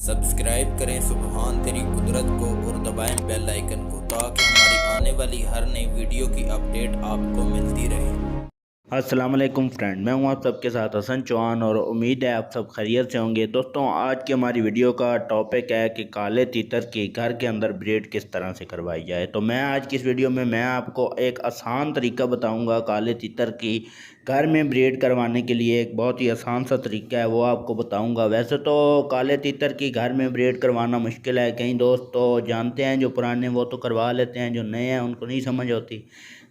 Subscribe करें सुबहान तेरी कुदरत को और दबाएं बेल आइकन को ताकि हमारी आने वाली हर नई वीडियो की अपडेट आपको मिलती रहे। अस्सलाम वालेकुम फ्रेंड, मैं हूं आप सबके साथ हसन चौहान और उम्मीद है आप सब खैरियत से होंगे। दोस्तों, आज की हमारी वीडियो का टॉपिक है कि काले तीतर की घर के अंदर ब्रीड किस तरह से करवाई जाए। तो मैं आज की इस वीडियो में मैं आपको एक आसान तरीका बताऊंगा काले तीतर की घर में ब्रीड करवाने के लिए। एक बहुत ही आसान सा तरीका है, वो आपको बताऊंगा। वैसे तो काले तीतर की घर में ब्रीड करवाना मुश्किल है, कई दोस्त तो जानते हैं, जो पुराने वो तो करवा लेते हैं, जो नए हैं उनको नहीं समझ होती।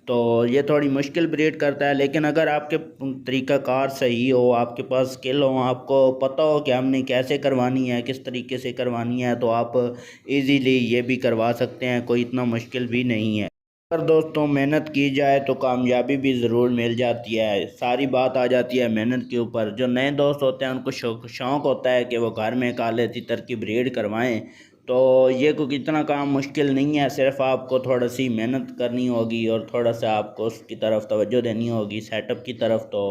तो ये थोड़ी मुश्किल ब्रीड करता है, लेकिन अगर आपके तरीक़ाकार सही हो, आपके पास स्किल हो, आपको पता हो कि हमने कैसे करवानी है, किस तरीके से करवानी है, तो आप इजीली ये भी करवा सकते हैं। कोई इतना मुश्किल भी नहीं है। अगर दोस्तों मेहनत की जाए तो कामयाबी भी ज़रूर मिल जाती है। सारी बात आ जाती है मेहनत के ऊपर। जो नए दोस्त होते हैं उनको शौक़ होता है कि वो घर में काले तीतर की ब्रीड करवाएं। तो ये कोई इतना काम मुश्किल नहीं है, सिर्फ आपको थोड़ा सी मेहनत करनी होगी और थोड़ा सा आपको उसकी तरफ तवज्जो देनी होगी, सेटअप की तरफ। तो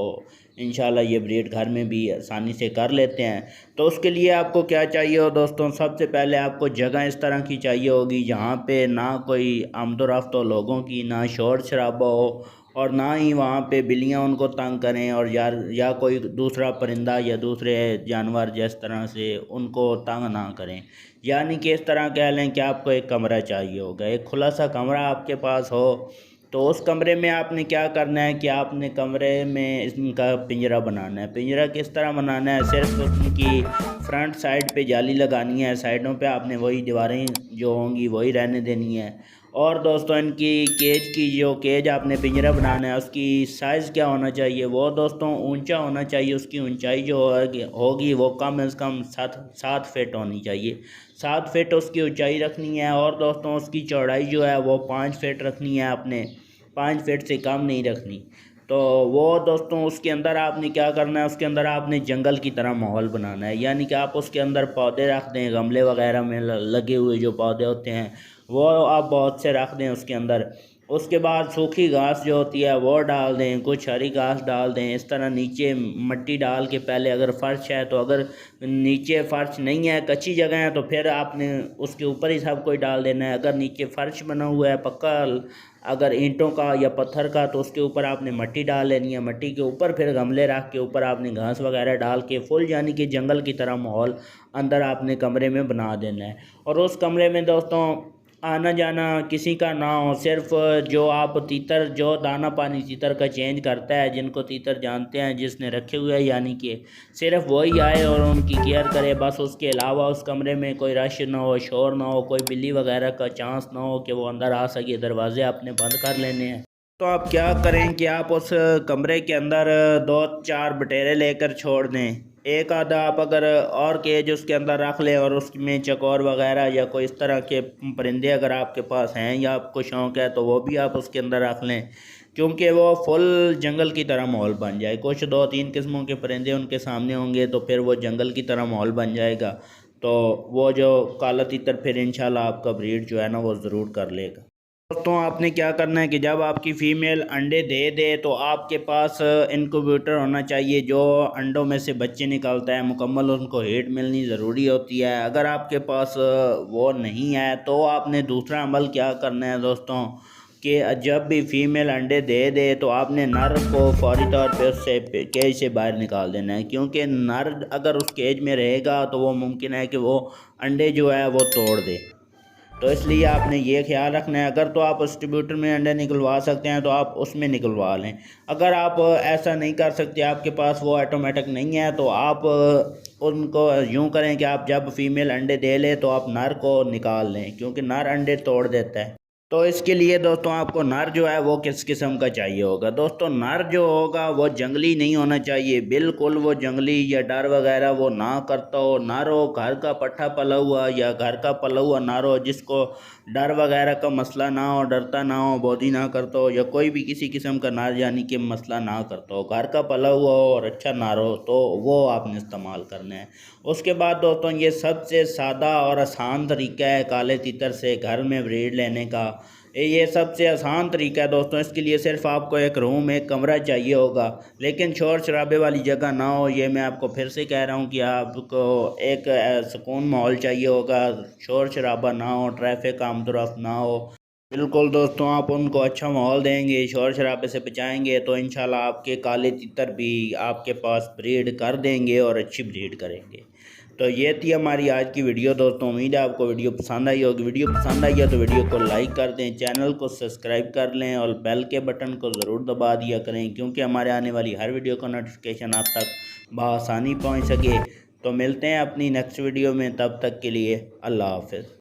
इंशाल्लाह ये ब्रीड घर में भी आसानी से कर लेते हैं। तो उसके लिए आपको क्या चाहिए हो दोस्तों, सबसे पहले आपको जगह इस तरह की चाहिए होगी जहाँ पे ना कोई आमदोरफ्त हो लोगों की, ना शोर शराबा हो और ना ही वहाँ पे बिल्लियाँ उनको तंग करें, और या कोई दूसरा परिंदा या दूसरे जानवर जिस तरह से उनको तंग ना करें। यानी कि इस तरह कह लें कि आपको एक कमरा चाहिए होगा, एक खुला सा कमरा आपके पास हो। तो उस कमरे में आपने क्या करना है कि आपने कमरे में इनका पिंजरा बनाना है। पिंजरा किस तरह बनाना है, सिर्फ उनकी फ्रंट साइड पे जाली लगानी है, साइडों पे आपने वही दीवारें जो होंगी वही रहने देनी है। और दोस्तों, इनकी केज आपने पिंजरा बनाना है, उसकी साइज़ क्या होना चाहिए, वो दोस्तों ऊंचा होना चाहिए। उसकी ऊंचाई जो होगी वो कम से कम 7 फीट होनी चाहिए। 7 फीट उसकी ऊंचाई रखनी है। और दोस्तों, उसकी चौड़ाई जो है वो 5 फीट रखनी है आपने, 5 फीट से कम नहीं रखनी। तो वो दोस्तों, उसके अंदर आपने क्या करना है, उसके अंदर आपने जंगल की तरह माहौल बनाना है। यानी कि आप उसके अंदर पौधे रख दें, गमले वगैरह में लगे हुए जो पौधे होते हैं वो आप बहुत से रख दें उसके अंदर। उसके बाद सूखी घास जो होती है वो डाल दें, कुछ हरी घास डाल दें। इस तरह नीचे मट्टी डाल के पहले, अगर फ़र्श है तो, अगर नीचे फ़र्श नहीं है, कच्ची जगह है, तो फिर आपने उसके ऊपर ही सब कुछ डाल देना है। अगर नीचे फ़र्श बना हुआ है पक्का, अगर ईंटों का या पत्थर का, तो उसके ऊपर आपने मिट्टी डाल लेनी है। मिट्टी के ऊपर फिर गमले रख के ऊपर आपने घास वगैरह डाल के फुल, यानी कि जंगल की तरह माहौल अंदर आपने कमरे में बना देना है। और उस कमरे में दोस्तों आना जाना किसी का ना हो, सिर्फ जो आप तीतर, जो दाना पानी तीतर का चेंज करता है, जिनको तीतर जानते हैं, जिसने रखे हुए हैं, यानी कि सिर्फ वही आए और उनकी केयर करे बस। उसके अलावा उस कमरे में कोई रश ना हो, शोर ना हो, कोई बिल्ली वगैरह का चांस ना हो कि वो अंदर आ सके। दरवाजे आपने बंद कर लेने हैं। तो आप क्या करें कि आप उस कमरे के अंदर 2-4 बटेरे लेकर छोड़ दें। एक आधा आप अगर और केज उसके अंदर रख लें, और उसमें चकोर वगैरह या कोई इस तरह के परिंदे अगर आपके पास हैं या आपको शौक़ है तो वो भी आप उसके अंदर रख लें, क्योंकि वो फुल जंगल की तरह माहौल बन जाए। कुछ 2-3 किस्मों के परिंदे उनके सामने होंगे तो फिर वो जंगल की तरह माहौल बन जाएगा। तो वो जो काला तीतर फिर इंशाल्लाह आपका ब्रीड जो है ना वो ज़रूर कर लेगा। दोस्तों, आपने क्या करना है कि जब आपकी फ़ीमेल अंडे दे दे तो आपके पास इनक्यूबेटर होना चाहिए जो अंडों में से बच्चे निकालता है। मुकम्मल उनको हीट मिलनी ज़रूरी होती है। अगर आपके पास वो नहीं है तो आपने दूसरा अमल क्या करना है दोस्तों, कि जब भी फ़ीमेल अंडे दे दे तो आपने नर को फौरी तौर पे उससे केज से बाहर निकाल देना है, क्योंकि नर अगर उस केज में रहेगा तो वो मुमकिन है कि वो अंडे जो है वो तोड़ दे। तो इसलिए आपने ये ख्याल रखना है। अगर तो आप डिस्ट्रीब्यूटर में अंडे निकलवा सकते हैं तो आप उसमें निकलवा लें। अगर आप ऐसा नहीं कर सकते, आपके पास वो ऑटोमेटिक नहीं है, तो आप उनको यूँ करें कि आप जब फीमेल अंडे दे ले तो आप नर को निकाल लें, क्योंकि नर अंडे तोड़ देता है। तो इसके लिए दोस्तों आपको नर जो है वो किस किस्म का चाहिए होगा। दोस्तों, नर जो होगा वो जंगली नहीं होना चाहिए, बिल्कुल वो जंगली या डर वगैरह वो ना करता हो। नर हो घर का पट्ठा पला हुआ या घर का पला हुआ नर हो, जिसको डर वगैरह का मसला ना हो, डरता ना हो, बोधी ना करता हो, या कोई भी किसी किस्म का नर यानी कि मसला ना करता हो, घर का पला हुआ हो और अच्छा नर हो, तो वो आपने इस्तेमाल करना है। उसके बाद दोस्तों, ये सबसे सादा और आसान तरीका है काले तीतर से घर में ब्रीड लेने का। ये सबसे आसान तरीका है दोस्तों। इसके लिए सिर्फ आपको एक रूम, एक कमरा चाहिए होगा, लेकिन शोर शराबे वाली जगह ना हो। ये मैं आपको फिर से कह रहा हूँ कि आपको एक सुकून माहौल चाहिए होगा, शोर शराबा ना हो, ट्रैफिक आम तरफ ना हो। बिल्कुल दोस्तों, आप उनको अच्छा माहौल देंगे, शोर शराबे से बचाएंगे, तो इंशाल्लाह आपके काले तितर भी आपके पास ब्रीड कर देंगे और अच्छी ब्रीड करेंगे। तो ये थी हमारी आज की वीडियो दोस्तों। उम्मीद है आपको वीडियो पसंद आई होगी। वीडियो पसंद आई है तो वीडियो को लाइक कर दें, चैनल को सब्सक्राइब कर लें और बेल के बटन को ज़रूर दबा दिया करें, क्योंकि हमारे आने वाली हर वीडियो का नोटिफिकेशन आप तक बआसानी पहुँच सके। तो मिलते हैं अपनी नेक्स्ट वीडियो में, तब तक के लिए अल्लाह हाफ़िज़।